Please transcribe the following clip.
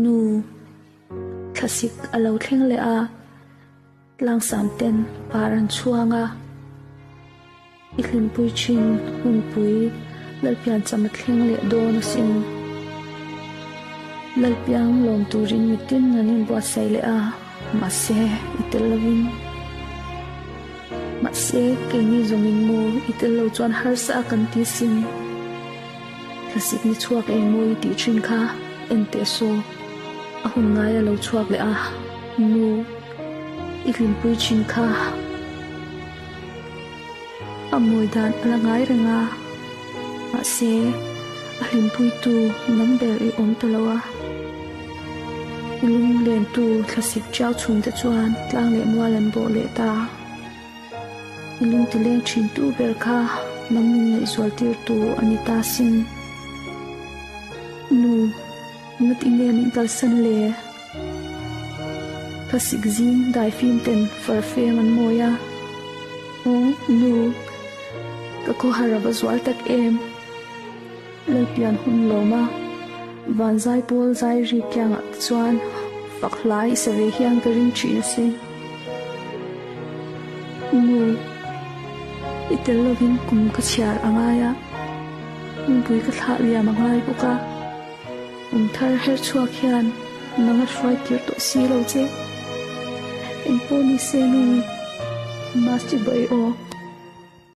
nu khasik alo thleng le a lang sam ten paran chuanga ihlin pui chin hun pui lalpian chama thleng le do na sin lalpiang lom turin mitin nanin bua sai le a ma se itelovin ma se ke ni zongin mo itelo chuan har sa kan ti sin khasik ni chuak e moi ti thin kha ente so a hun ngai alo chuak le a nu ihlin pui chin kha amoi dan ala ngai renga ma se ahlin pui tu number e om talowa ilung len tu khasik chau chun te chuan tlang le mualan bo le ta ilung ti leng thin tu ber kha namun le zual tir tu anita sin nu ngat ine min kal san le khasik zin dai film ten far fe man moya o nu ka ko haraba zual tak em lalpian hun loma van zai pol zai ri kyang chuan faklai save hian ka ring thi se nu itel lovin kum ka chiar angaya pui ka thla lia mangai buka thar her chuak hian nanga shwai tir to si lo che en poni se ni mas ti bai o